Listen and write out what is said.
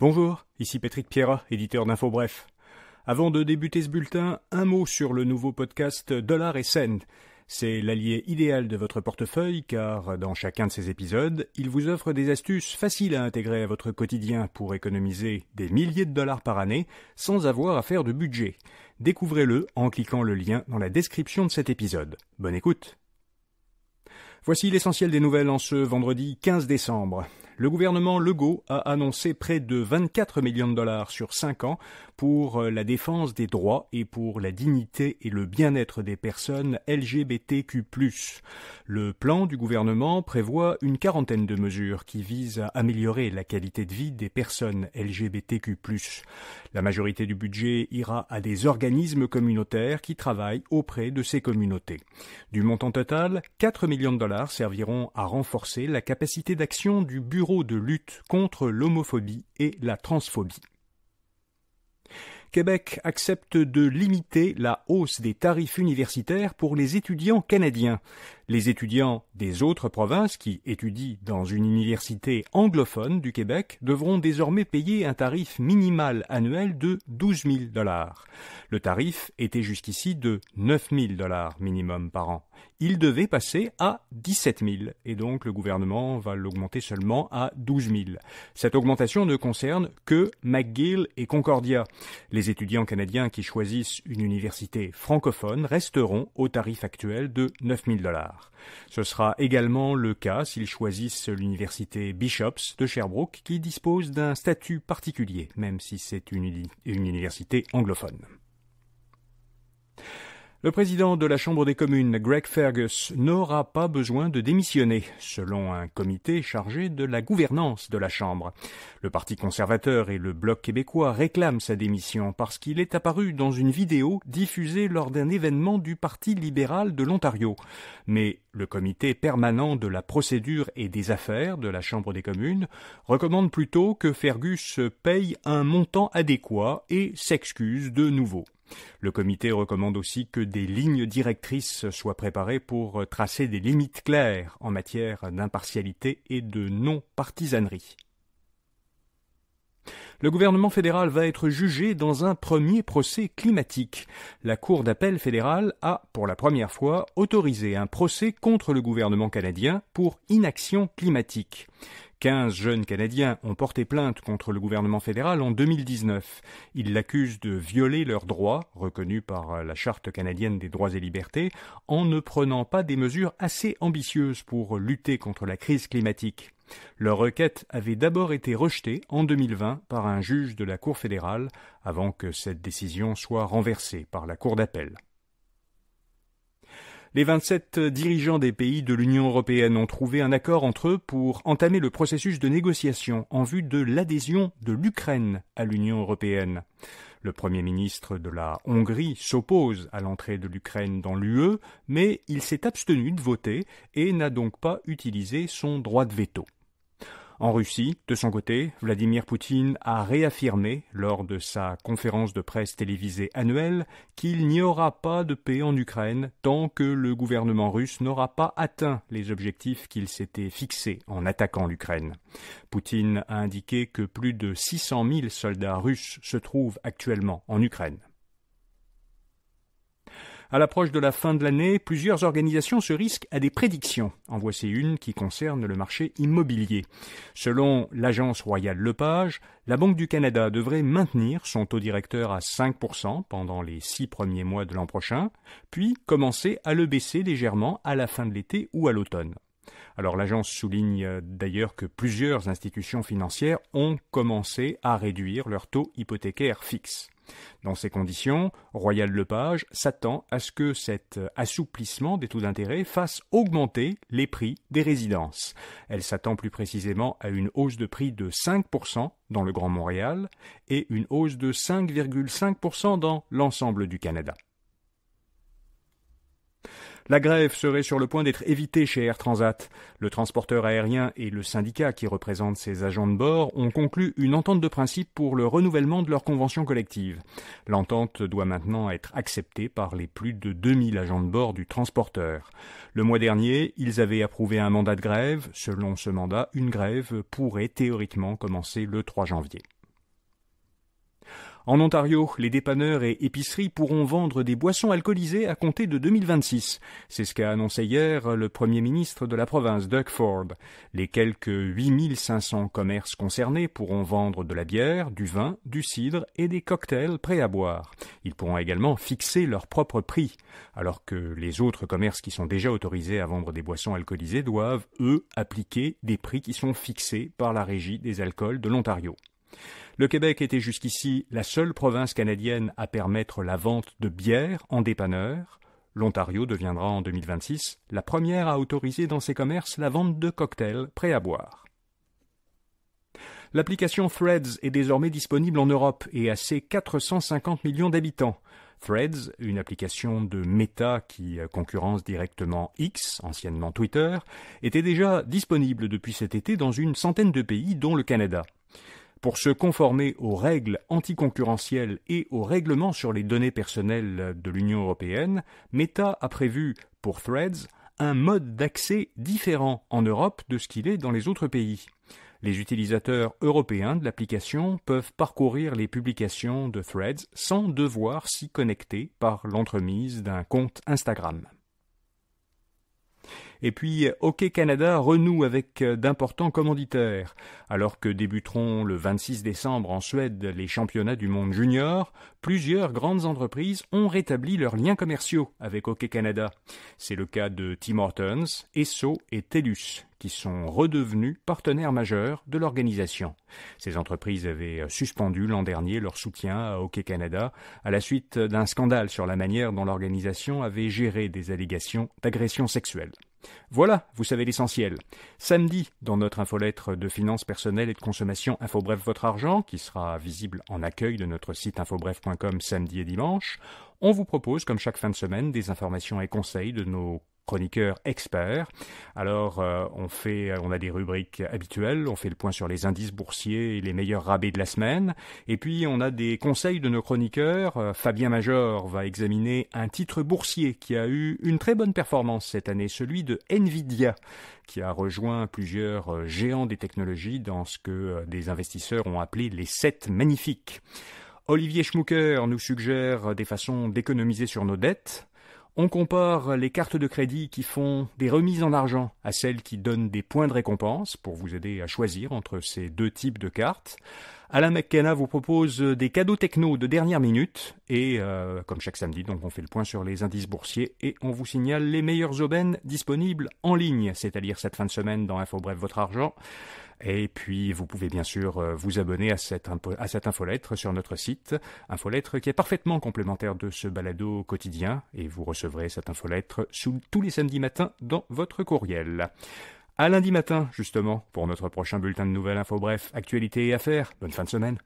Bonjour, ici Patrick Pierrat, éditeur d'Info Bref. Avant de débuter ce bulletin, un mot sur le nouveau podcast Dollar et Cent. C'est l'allié idéal de votre portefeuille car dans chacun de ces épisodes, il vous offre des astuces faciles à intégrer à votre quotidien pour économiser des milliers de dollars par année sans avoir à faire de budget. Découvrez-le en cliquant le lien dans la description de cet épisode. Bonne écoute. Voici l'essentiel des nouvelles en ce vendredi 15 décembre. Le gouvernement Legault a annoncé près de 24 millions de dollars sur 5 ans pour la défense des droits et pour la dignité et le bien-être des personnes LGBTQ+. Le plan du gouvernement prévoit une quarantaine de mesures qui visent à améliorer la qualité de vie des personnes LGBTQ+. La majorité du budget ira à des organismes communautaires qui travaillent auprès de ces communautés. Du montant total, 4 millions de dollars serviront à renforcer la capacité d'action du Bureau de lutte contre l'homophobie et la transphobie. Québec accepte de limiter la hausse des tarifs universitaires pour les étudiants canadiens. Les étudiants des autres provinces qui étudient dans une université anglophone du Québec devront désormais payer un tarif minimal annuel de 12 000 $. Le tarif était jusqu'ici de 9 000 $ minimum par an. Il devait passer à 17 000 et donc le gouvernement va l'augmenter seulement à 12 000. Cette augmentation ne concerne que McGill et Concordia. Les étudiants canadiens qui choisissent une université francophone resteront au tarif actuel de 9 000 $. Ce sera également le cas s'ils choisissent l'université Bishops de Sherbrooke qui dispose d'un statut particulier, même si c'est une université anglophone. Le président de la Chambre des communes, Greg Fergus, n'aura pas besoin de démissionner, selon un comité chargé de la gouvernance de la Chambre. Le Parti conservateur et le Bloc québécois réclament sa démission parce qu'il est apparu dans une vidéo diffusée lors d'un événement du Parti libéral de l'Ontario. Mais le comité permanent de la procédure et des affaires de la Chambre des communes recommande plutôt que Fergus paye un montant adéquat et s'excuse de nouveau. Le comité recommande aussi que des lignes directrices soient préparées pour tracer des limites claires en matière d'impartialité et de non-partisanerie. Le gouvernement fédéral va être jugé dans un premier procès climatique. La Cour d'appel fédérale a, pour la première fois, autorisé un procès contre le gouvernement canadien pour inaction climatique. 15 jeunes Canadiens ont porté plainte contre le gouvernement fédéral en 2019. Ils l'accusent de violer leurs droits, reconnus par la Charte canadienne des droits et libertés, en ne prenant pas des mesures assez ambitieuses pour lutter contre la crise climatique. Leur requête avait d'abord été rejetée en 2020 par un juge de la Cour fédérale, avant que cette décision soit renversée par la Cour d'appel. Les 27 dirigeants des pays de l'Union européenne ont trouvé un accord entre eux pour entamer le processus de négociation en vue de l'adhésion de l'Ukraine à l'Union européenne. Le Premier ministre de la Hongrie s'oppose à l'entrée de l'Ukraine dans l'UE, mais il s'est abstenu de voter et n'a donc pas utilisé son droit de veto. En Russie, de son côté, Vladimir Poutine a réaffirmé, lors de sa conférence de presse télévisée annuelle, qu'il n'y aura pas de paix en Ukraine tant que le gouvernement russe n'aura pas atteint les objectifs qu'il s'était fixés en attaquant l'Ukraine. Poutine a indiqué que plus de 600 000 soldats russes se trouvent actuellement en Ukraine. À l'approche de la fin de l'année, plusieurs organisations se risquent à des prédictions. En voici une qui concerne le marché immobilier. Selon l'agence Royal Lepage, la Banque du Canada devrait maintenir son taux directeur à 5% pendant les 6 premiers mois de l'an prochain, puis commencer à le baisser légèrement à la fin de l'été ou à l'automne. Alors l'agence souligne d'ailleurs que plusieurs institutions financières ont commencé à réduire leur taux hypothécaire fixe. Dans ces conditions, Royal Lepage s'attend à ce que cet assouplissement des taux d'intérêt fasse augmenter les prix des résidences. Elle s'attend plus précisément à une hausse de prix de 5% dans le Grand Montréal et une hausse de 5,5% dans l'ensemble du Canada. La grève serait sur le point d'être évitée chez Air Transat. Le transporteur aérien et le syndicat qui représente ses agents de bord ont conclu une entente de principe pour le renouvellement de leur convention collective. L'entente doit maintenant être acceptée par les plus de 2000 agents de bord du transporteur. Le mois dernier, ils avaient approuvé un mandat de grève. Selon ce mandat, une grève pourrait théoriquement commencer le 3 janvier. En Ontario, les dépanneurs et épiceries pourront vendre des boissons alcoolisées à compter de 2026. C'est ce qu'a annoncé hier le premier ministre de la province, Doug Ford. Les quelques 8500 commerces concernés pourront vendre de la bière, du vin, du cidre et des cocktails prêts à boire. Ils pourront également fixer leur propre prix, alors que les autres commerces qui sont déjà autorisés à vendre des boissons alcoolisées doivent, eux, appliquer des prix qui sont fixés par la Régie des alcools de l'Ontario. Le Québec était jusqu'ici la seule province canadienne à permettre la vente de bière en dépanneur. L'Ontario deviendra en 2026 la première à autoriser dans ses commerces la vente de cocktails prêts à boire. L'application Threads est désormais disponible en Europe et à ses 450 millions d'habitants. Threads, une application de Meta qui concurrence directement X, anciennement Twitter, était déjà disponible depuis cet été dans une centaine de pays, dont le Canada. Pour se conformer aux règles anticoncurrentielles et aux règlements sur les données personnelles de l'Union européenne, Meta a prévu, pour Threads, un mode d'accès différent en Europe de ce qu'il est dans les autres pays. Les utilisateurs européens de l'application peuvent parcourir les publications de Threads sans devoir s'y connecter par l'entremise d'un compte Instagram. Et puis, Hockey Canada renoue avec d'importants commanditaires. Alors que débuteront le 26 décembre en Suède les championnats du monde junior, plusieurs grandes entreprises ont rétabli leurs liens commerciaux avec Hockey Canada. C'est le cas de Tim Hortons, Esso et TELUS, qui sont redevenus partenaires majeurs de l'organisation. Ces entreprises avaient suspendu l'an dernier leur soutien à Hockey Canada à la suite d'un scandale sur la manière dont l'organisation avait géré des allégations d'agression sexuelle. Voilà, vous savez l'essentiel. Samedi, dans notre infolettre de finances personnelles et de consommation InfoBref Votre Argent, qui sera visible en accueil de notre site infobref.com samedi et dimanche, on vous propose, comme chaque fin de semaine, des informations et conseils de nos chroniqueurs experts. Alors, on a des rubriques habituelles, on fait le point sur les indices boursiers et les meilleurs rabais de la semaine, et puis on a des conseils de nos chroniqueurs. Fabien Major va examiner un titre boursier qui a eu une très bonne performance cette année, celui de Nvidia, qui a rejoint plusieurs géants des technologies dans ce que des investisseurs ont appelé les 7 magnifiques. Olivier Schmucker nous suggère des façons d'économiser sur nos dettes. On compare les cartes de crédit qui font des remises en argent à celles qui donnent des points de récompense pour vous aider à choisir entre ces deux types de cartes. Alain McKenna vous propose des cadeaux techno de dernière minute et, comme chaque samedi, donc on fait le point sur les indices boursiers et on vous signale les meilleures aubaines disponibles en ligne, c'est-à-dire cette fin de semaine dans InfoBref Votre Argent. Et puis, vous pouvez bien sûr vous abonner à cette infolettre sur notre site, infolettre qui est parfaitement complémentaire de ce balado quotidien, et vous recevrez cette infolettre tous les samedis matins dans votre courriel. À lundi matin, justement, pour notre prochain bulletin de nouvelles InfoBref, actualité et affaires. Bonne fin de semaine.